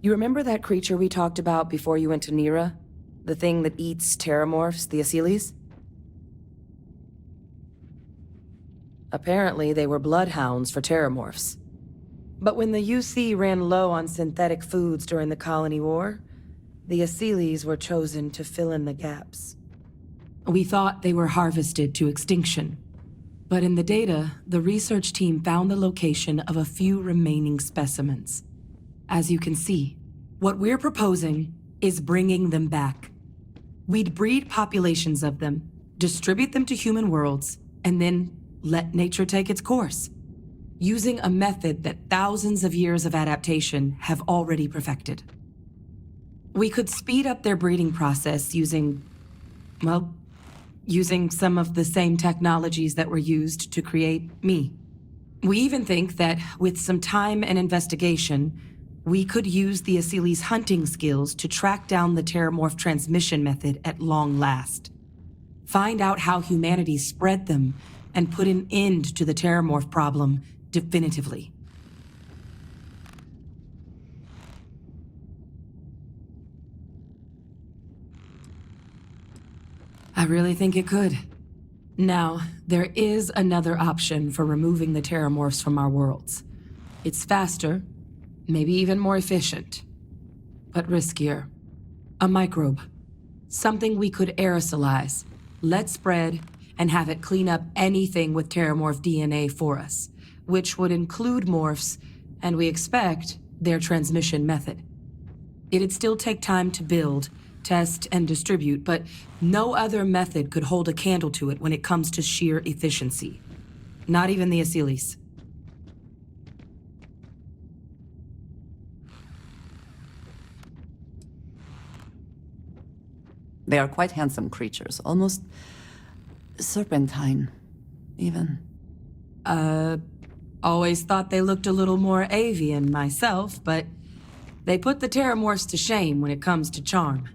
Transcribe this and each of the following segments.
You remember that creature we talked about before you went to Nira? The thing that eats terramorphs, the Asylees? Apparently, they were bloodhounds for terramorphs. But when the UC ran low on synthetic foods during the Colony War, the Asylees were chosen to fill in the gaps. We thought they were harvested to extinction. But in the data, the research team found the location of a few remaining specimens. As you can see, what we're proposing is bringing them back. We'd breed populations of them, distribute them to human worlds, and then let nature take its course, using a method that thousands of years of adaptation have already perfected. We could speed up their breeding process using some of the same technologies that were used to create me. We even think that with some time and investigation, we could use the Asylees' hunting skills to track down the terramorph transmission method at long last. Find out how humanity spread them and put an end to the terramorph problem definitively. I really think it could. Now, there is another option for removing the terramorphs from our worlds. It's faster, maybe even more efficient, but riskier. A microbe. Something we could aerosolize, let spread, and have it clean up anything with terramorph DNA for us, which would include morphs, and we expect their transmission method. It'd still take time to build, test, and distribute, but no other method could hold a candle to it when it comes to sheer efficiency. Not even the Asylees. They are quite handsome creatures, almost serpentine, even. Always thought they looked a little more avian myself, but they put the terramorphs to shame when it comes to charm.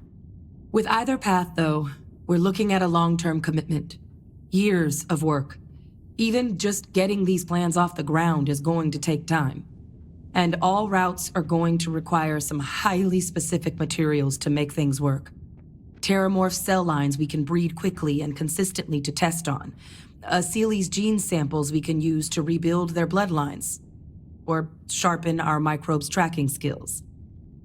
With either path, though, we're looking at a long-term commitment. Years of work. Even just getting these plans off the ground is going to take time. And all routes are going to require some highly specific materials to make things work. Terramorph cell lines we can breed quickly and consistently to test on. Asylees' gene samples we can use to rebuild their bloodlines. Or sharpen our microbes' tracking skills.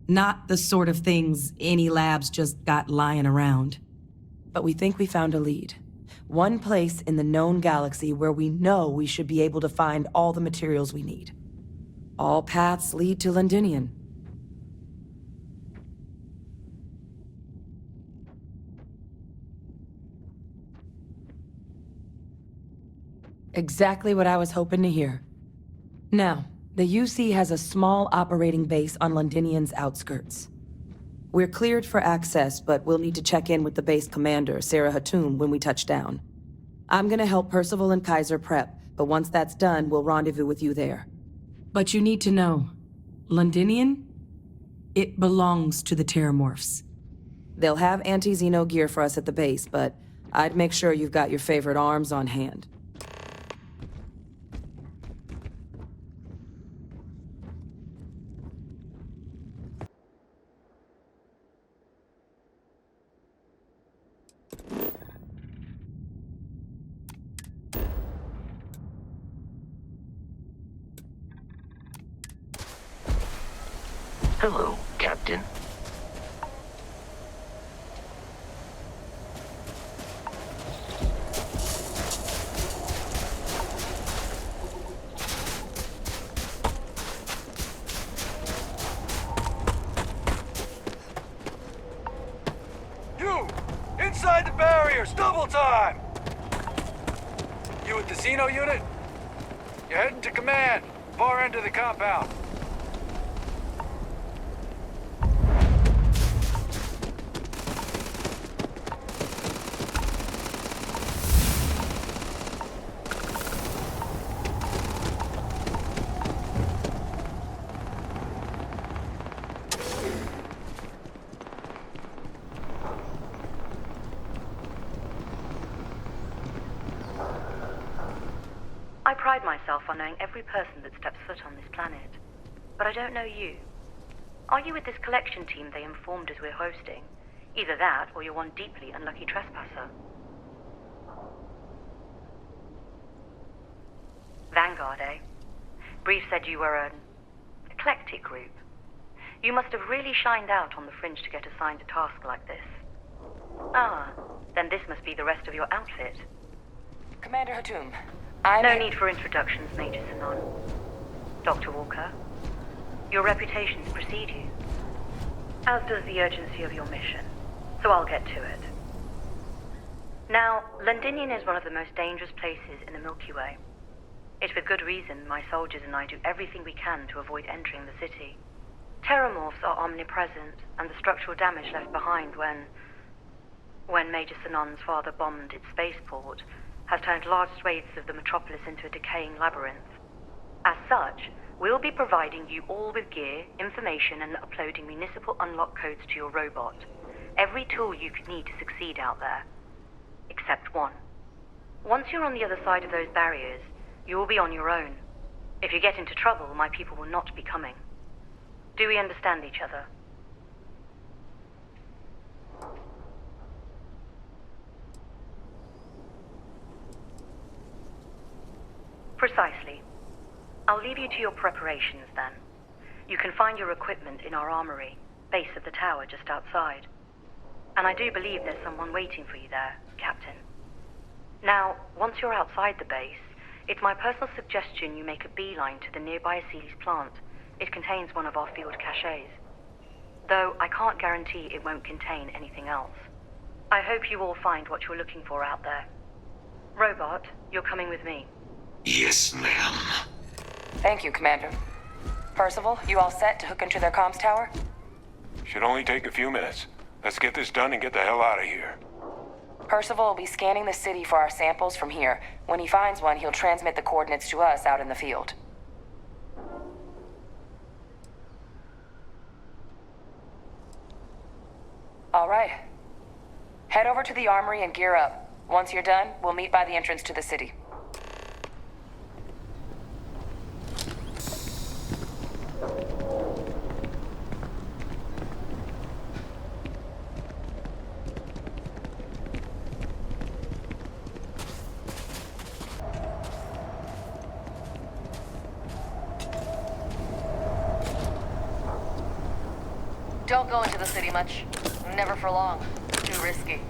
Not the sort of things any labs just got lying around. But we think we found a lead. One place in the known galaxy where we know we should be able to find all the materials we need. All paths lead to Londinion. Exactly what I was hoping to hear. Now, the UC has a small operating base on Londinion's outskirts. We're cleared for access, but we'll need to check in with the base commander, Sarah Hatum, when we touch down. I'm gonna help Percival and Kaiser prep, but once that's done, we'll rendezvous with you there. But you need to know, Londinion? It belongs to the terramorphs. They'll have anti-Xeno gear for us at the base, but I'd make sure you've got your favorite arms on hand. Hello, Captain. You! Inside the barriers! Double time! You with the Xeno unit? You're heading to command. Far end of the compound. I pride myself on knowing every person that steps foot on this planet. But I don't know you. Are you with this collection team they informed us we're hosting? Either that, or you're one deeply unlucky trespasser. Vanguard, eh? Brief said you were an eclectic group. You must have really shined out on the fringe to get assigned a task like this. Ah, then this must be the rest of your outfit. Commander Hatum, No need for introductions, Major Sinon. Dr. Walker, your reputations precede you, as does the urgency of your mission, so I'll get to it. Now, Londinion is one of the most dangerous places in the Milky Way. It's with good reason my soldiers and I do everything we can to avoid entering the city. Terramorphs are omnipresent, and the structural damage left behind when Major Sinon's father bombed its spaceport has turned large swathes of the metropolis into a decaying labyrinth. As such, we'll be providing you all with gear, information, and uploading municipal unlock codes to your robot. Every tool you could need to succeed out there. Except one. Once you're on the other side of those barriers, you will be on your own. If you get into trouble, my people will not be coming. Do we understand each other? Precisely. I'll leave you to your preparations then. You can find your equipment in our armory, base of the tower just outside. And I do believe there's someone waiting for you there, Captain. Now, once you're outside the base, it's my personal suggestion you make a beeline to the nearby Aceles plant. It contains one of our field caches. Though I can't guarantee it won't contain anything else. I hope you all find what you're looking for out there. Robot, you're coming with me. Yes, ma'am. Thank you, Commander. Percival, you all set to hook into their comms tower? Should only take a few minutes. Let's get this done and get the hell out of here. Percival will be scanning the city for our samples from here. When he finds one, he'll transmit the coordinates to us out in the field. All right. Head over to the armory and gear up. Once you're done, we'll meet by the entrance to the city. Don't go into the city much. Never for long. Too risky.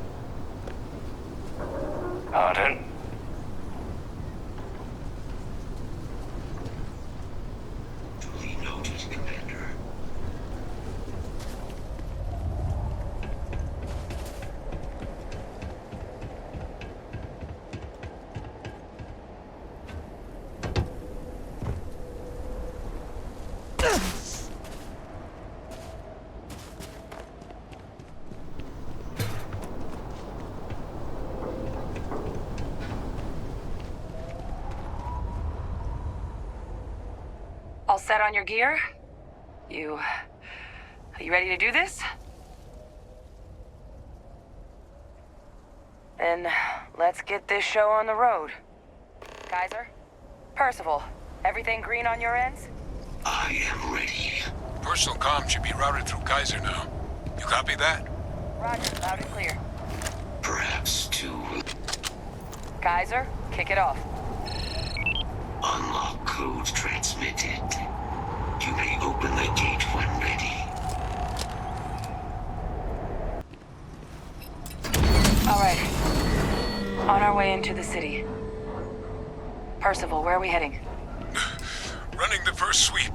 Pardon? Duly noted, Commander. All set on your gear? Are you ready to do this? Then let's get this show on the road. Kaiser? Percival, everything green on your ends? I am ready. Personal comm should be routed through Kaiser now. You copy that? Roger, loud and clear. Perhaps to Kaiser, kick it off. unlock code transmitted. You may open the gate when ready. All right. On our way into the city. Percival, where are we heading? Running the first sweep.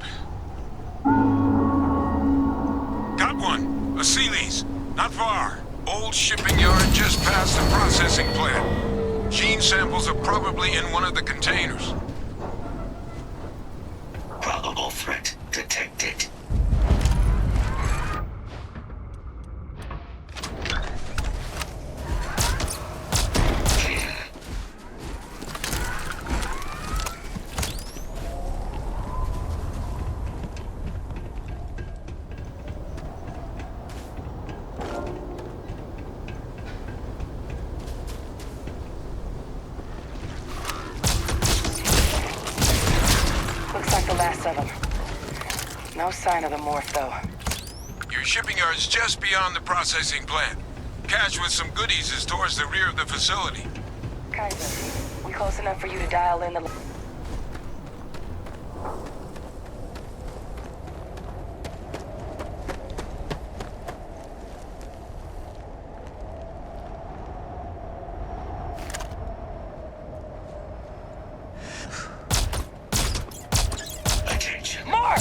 Got one. Aceles. Not far. Old shipping yard just past the processing plant. Gene samples are probably in one of the containers. Probable threat detected. Clear. Looks like the last of them. No sign of the morph, though. Your shipping yard's just beyond the processing plant. Cache with some goodies is towards the rear of the facility. Kaiser, we close enough for you to dial in the... Attention. More!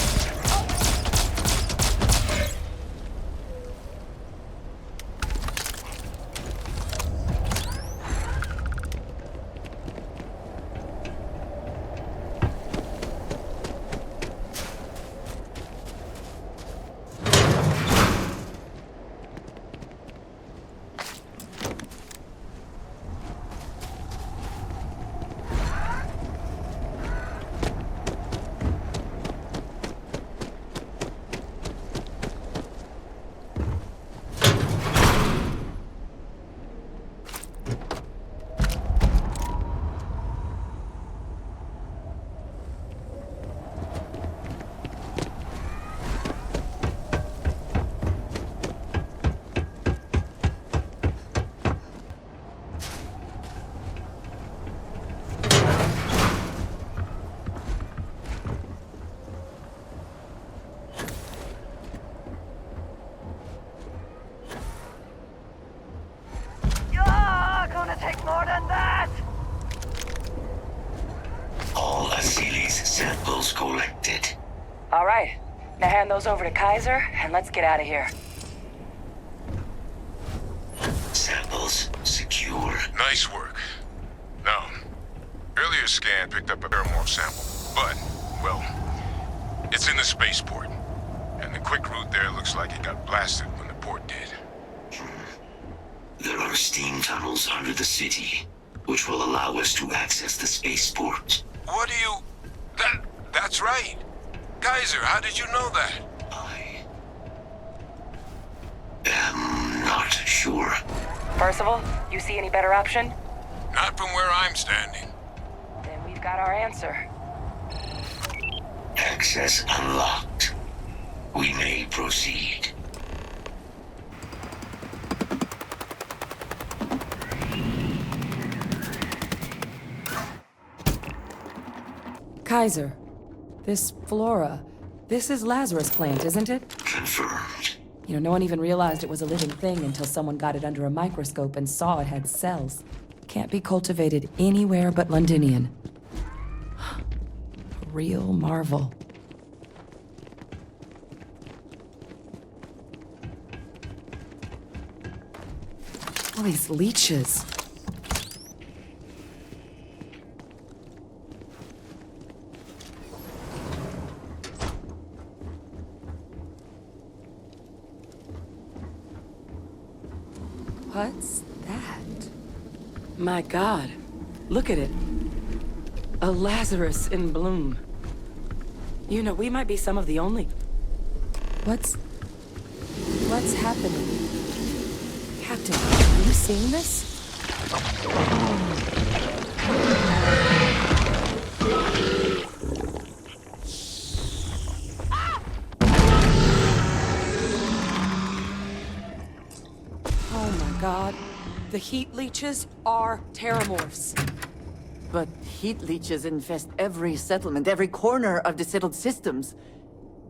Gonna take more than that! All Asili's samples collected. All right. Now hand those over to Kaiser, and let's get out of here. Samples secure. Nice work. Now, earlier scan picked up a paramorph sample, but, well, it's in the spaceport. And the quick route there looks like it got blasted when the port did. There are steam tunnels under the city, which will allow us to access the spaceport. What do you... That's right. Kaiser, how did you know that? I am not sure. Percival, you see any better option? Not from where I'm standing. Then we've got our answer. Access unlocked. We may proceed. Kaiser, this flora, this is Lazarus plant, isn't it? Confirmed. You know, no one even realized it was a living thing until someone got it under a microscope and saw it had cells. Can't be cultivated anywhere but Londinion. A real marvel. All these leeches. What's that? My God, look at it. A Lazarus in bloom. You know, we might be some of the only... What's happening? Captain, are you seeing this? Oh my God. The heat leeches are terramorphs. But heat leeches infest every settlement, every corner of the settled systems.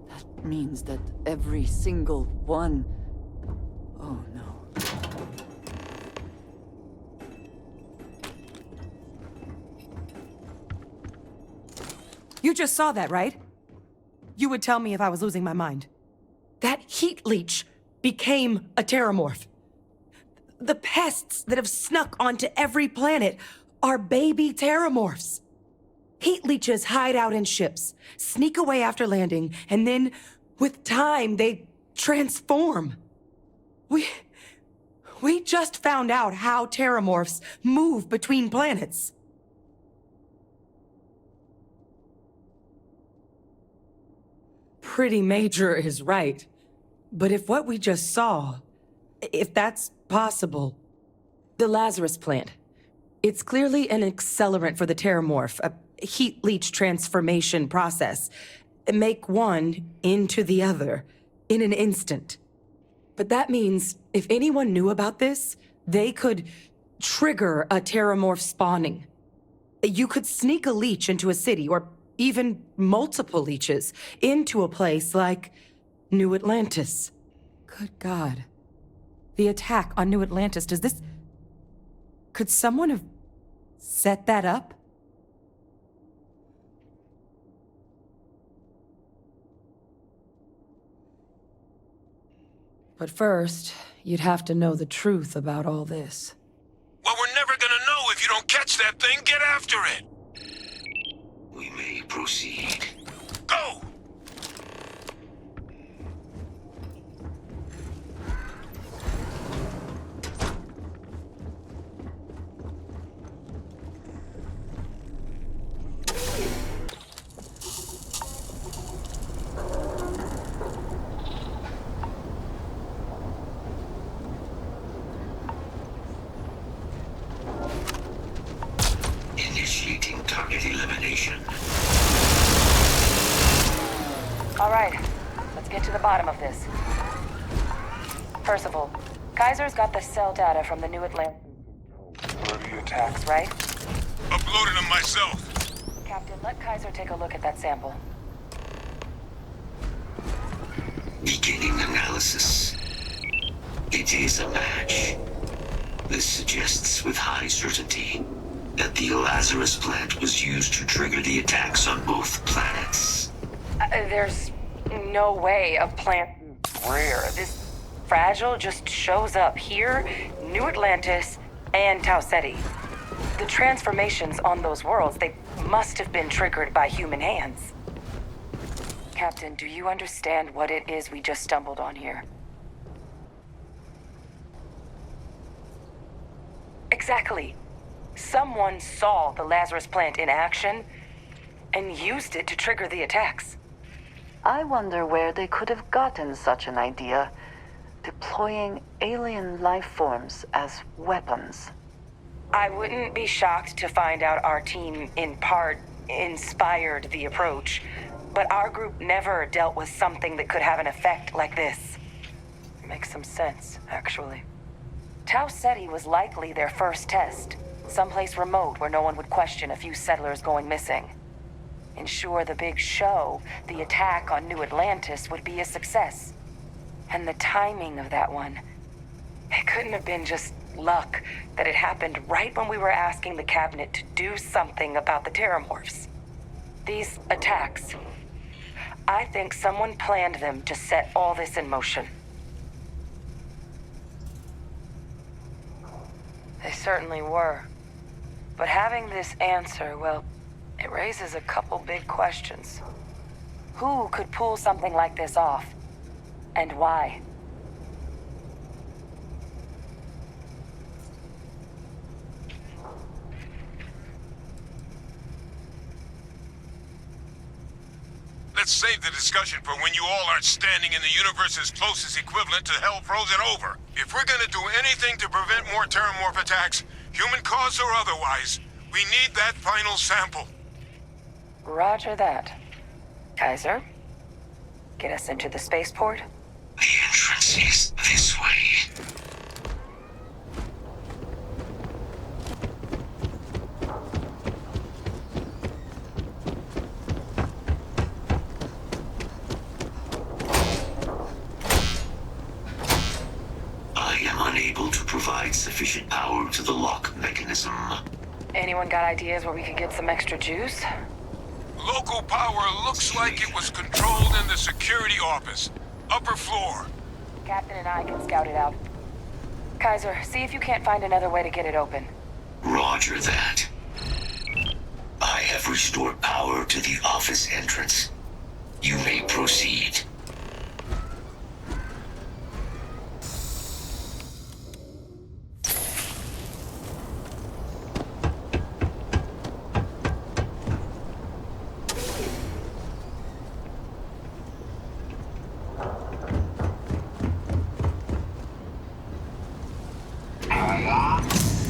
That means that every single one... Oh no. You just saw that, right? You would tell me if I was losing my mind. That heat leech became a terramorph. The pests that have snuck onto every planet are baby terramorphs. Heat leeches hide out in ships, sneak away after landing, and then, with time, they transform. We just found out how terramorphs move between planets. Pretty major is right. But if what we just saw, if that's possible, the Lazarus plant, it's clearly an accelerant for the terramorph, a heat leech transformation process. Make one into the other in an instant. But that means if anyone knew about this, they could trigger a terramorph spawning. You could sneak a leech into a city, or even multiple leeches, into a place like New Atlantis. Good God. The attack on New Atlantis, could someone have set that up? But first, you'd have to know the truth about all this. Well, we're never gonna know if you don't catch that thing. Get after it! We may proceed. Go! Initiating target elimination. All right, let's get to the bottom of this. Percival, Kaiser's got the cell data from the New Atlantis Review attacks. right? Uploaded them myself. Captain, let Kaiser take a look at that sample. Beginning analysis. It is a match. This suggests with high certainty that the Lazarus plant was used to trigger the attacks on both planets. There's no way a plant rare this fragile just shows up here, New Atlantis, and Tau Ceti. The transformations on those worlds, they must have been triggered by human hands. Captain, do you understand what it is we just stumbled on here? Exactly. Someone saw the Lazarus plant in action and used it to trigger the attacks. I wonder where they could have gotten such an idea, deploying alien life forms as weapons. I wouldn't be shocked to find out our team, in part, inspired the approach, but our group never dealt with something that could have an effect like this. Makes some sense, actually. Tau Ceti was likely their first test, someplace remote where no one would question a few settlers going missing. Ensure the big show, the attack on New Atlantis, would be a success. And the timing of that one, it couldn't have been just luck that it happened right when we were asking the cabinet to do something about the terramorphs. These attacks, I think someone planned them to set all this in motion. They certainly were. But having this answer, well, it raises a couple big questions. Who could pull something like this off? And why? Let's save the discussion for when you all aren't standing in the universe's closest equivalent to hell frozen over. If we're gonna do anything to prevent more terramorph attacks, human cause or otherwise, we need that final sample. Roger that. Kaiser, get us into the spaceport? The entrance is this way. I am unable to provide sufficient power to the lock mechanism. Anyone got ideas where we could get some extra juice? Local power looks like it was controlled in the security office. Upper floor. Captain and I can scout it out. Kaiser, see if you can't find another way to get it open. Roger that. I have restored power to the office entrance. You may proceed.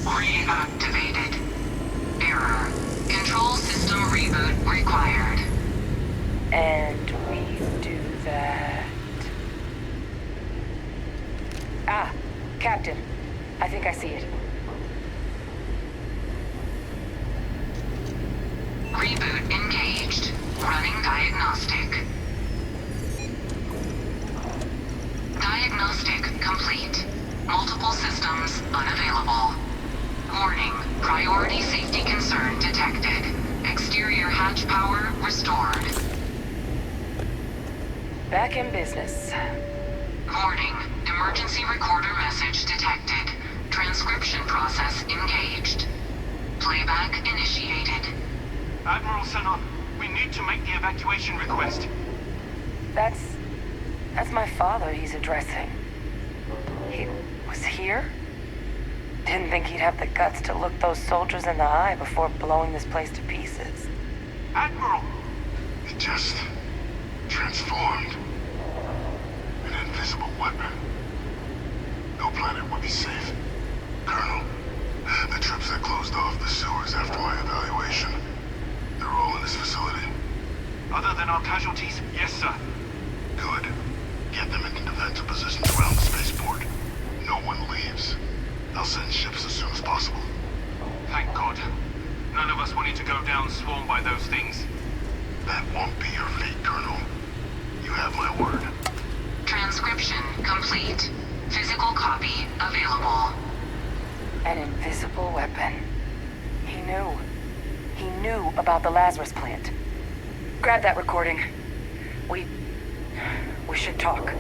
Reactivated. Error. Control system reboot required. And we do that. Captain, I think I see it. Reboot engaged. Running diagnostic. Diagnostic complete. Multiple systems unavailable. Warning, priority safety concern detected. Exterior hatch power restored. Back in business. Warning, emergency recorder message detected. Transcription process engaged. Playback initiated. Admiral Sanon, we need to make the evacuation request. That's my father he's addressing. He was here? Didn't think he'd have the guts to look those soldiers in the eye before blowing this place to pieces. Admiral! It just transformed. An invisible weapon. No planet would be safe. Colonel, the trips that closed off the sewers after my evaluation, they're all in this facility. Other than our casualties, yes, sir. Good. Get them into defensive positions around the spaceport. No one leaves. I'll send ships as soon as possible. Thank God. None of us wanted to go down swarmed by those things. That won't be your fate, Colonel. You have my word. Transcription complete. Physical copy available. An invisible weapon. He knew. He knew about the Lazarus plant. Grab that recording. We should talk.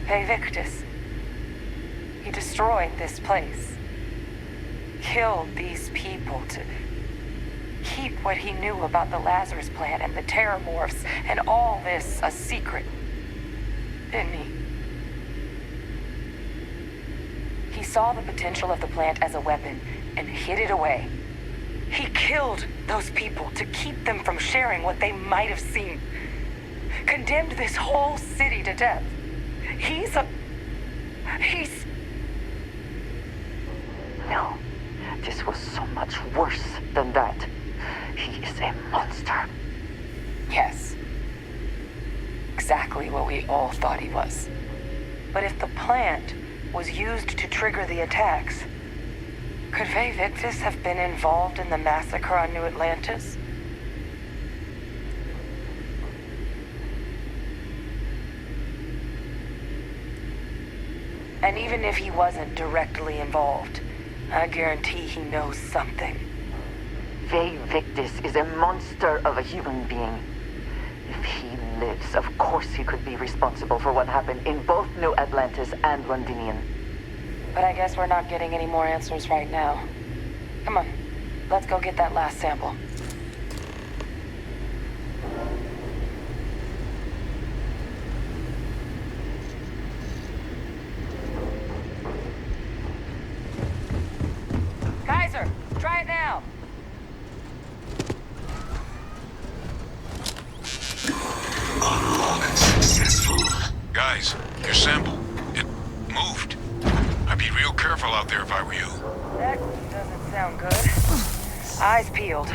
Vae Victis. He destroyed this place. Killed these people to keep what he knew about the Lazarus plant and the Terramorphs and all this a secret. Didn't he? He saw the potential of the plant as a weapon and hid it away. He killed those people to keep them from sharing what they might have seen. Condemned this whole city to death. No, this was so much worse than that. He is a monster. Yes. Exactly what we all thought he was. But if the plant was used to trigger the attacks, could Vae Victis have been involved in the massacre on New Atlantis? And even if he wasn't directly involved, I guarantee he knows something. Vae Victis is a monster of a human being. If he lives, of course he could be responsible for what happened in both New Atlantis and Londinion. But I guess we're not getting any more answers right now. Come on, let's go get that last sample. Kaiser, try it now. Unlock successful. Guys, your sample, it moved. I'd be real careful out there if I were you. That doesn't sound good. Eyes peeled.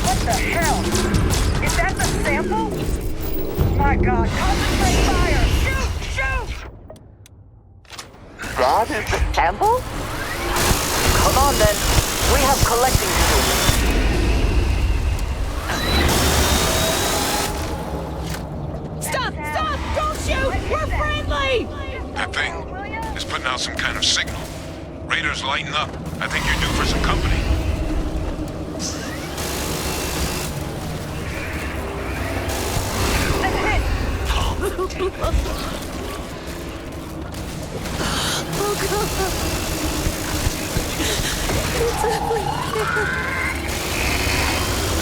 What the hell? Is that the sample? My God, concentrate fire! Shoot! That is the sample? Come on then. We have collecting to do. Stop! Stop! Don't shoot! We're friendly! That thing is putting out some kind of signal. Radar's lighting up. I think you're due for some company. Oh god.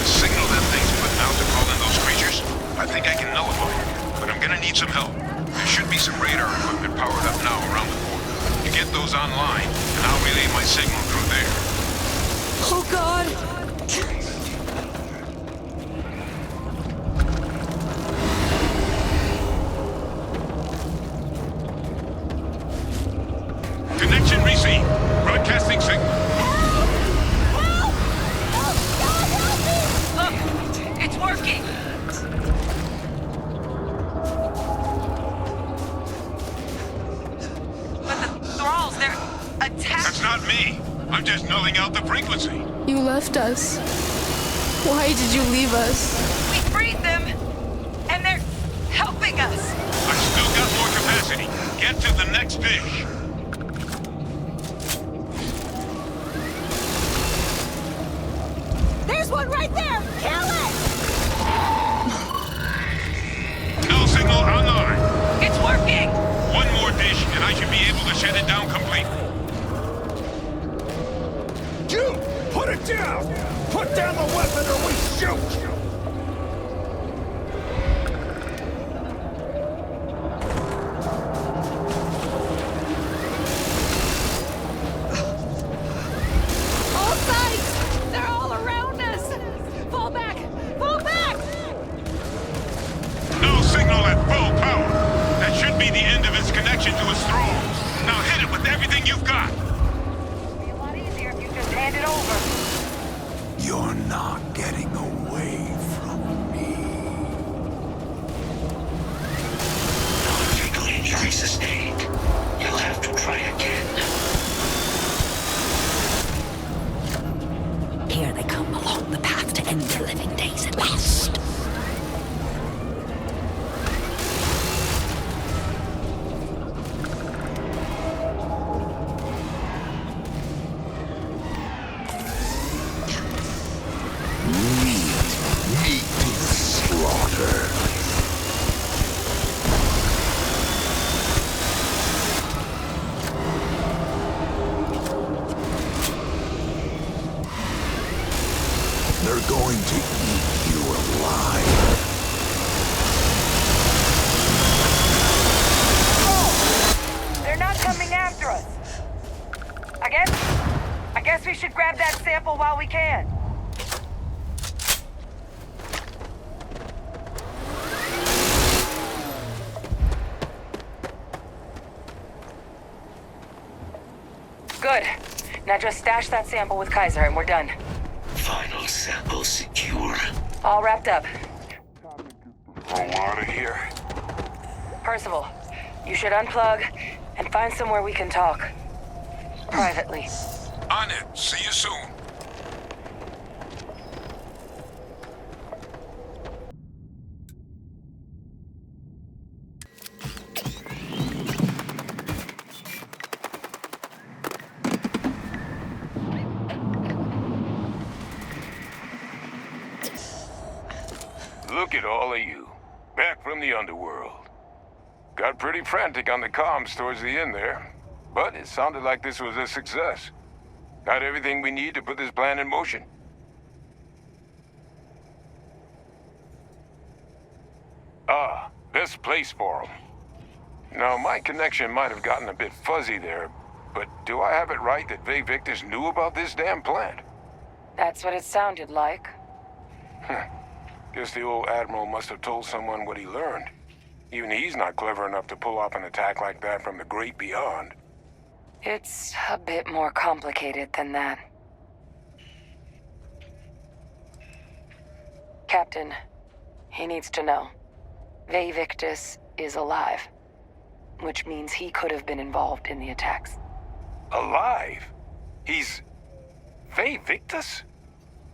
It's The signal that thing's putting out to call in those creatures, I think I can nullify it. But I'm gonna need some help. There should be some radar equipment powered up now around the corner. You get those online, and I'll relay my signal through there. Oh god. Connection received. Broadcasting signal. Look, it's working. But the thralls, they're attacking. That's not me. I'm just nulling out the frequency. You left us. Why did you leave us? We freed them, and they're helping us. I've still got more capacity. Get to the next dish. There's one right there! Kill it! No signal online. It's working. One more dish, and I should be able to shut it down completely. You! Put it down! Put down the weapon or we shoot! All sides! They're all around us! Fall back! Fall back! No signal at full power. That should be the end of its connection to its thrall. Now hit it with everything you've got. It'd be a lot easier if you just hand it over. You're not getting away from me. Non-fatal injury sustained. You'll have to try again. Here they come along the path to end their living days at last. Meat to slaughter. They're going to eat you alive. They're not coming after us. I guess we should grab that sample while we can. Good. Now just stash that sample with Kaiser and we're done. Final sample secure. All wrapped up. Roll out of here. Percival, you should unplug and find somewhere we can talk. Privately. On it. See you soon. Look at all of you. Back from the underworld. Got pretty frantic on the comms towards the end there. But it sounded like this was a success. Got everything we need to put this plan in motion. Ah, best place for them. Now, my connection might have gotten a bit fuzzy there, but do I have it right that Vae Victis knew about this damn plant? That's what it sounded like. Guess the old Admiral must have told someone what he learned. Even he's not clever enough to pull off an attack like that from the great beyond. It's a bit more complicated than that. Captain, he needs to know. Vae Victis is alive, which means he could have been involved in the attacks. Alive? He's... Vae Victis?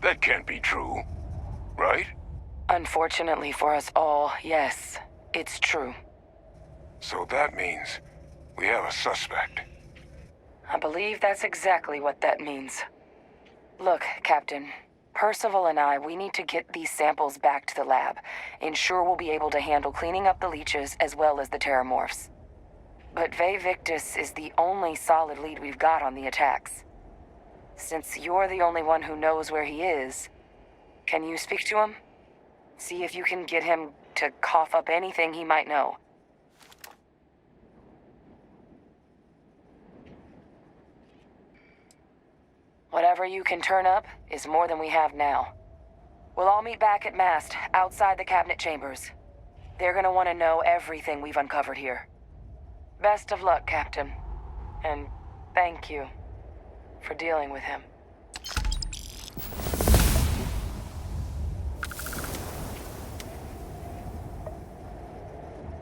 That can't be true, right? Unfortunately for us all, yes, it's true. So that means we have a suspect. I believe that's exactly what that means. Look, Captain, Percival and we need to get these samples back to the lab. Ensure we'll be able to handle cleaning up the leeches as well as the terramorphs. But Vae Victis is the only solid lead we've got on the attacks. Since you're the only one who knows where he is, can you speak to him? See if you can get him to cough up anything he might know. Whatever you can turn up is more than we have now. We'll all meet back at Mast, outside the cabinet chambers. They're gonna want to know everything we've uncovered here. Best of luck, Captain. And thank you for dealing with him.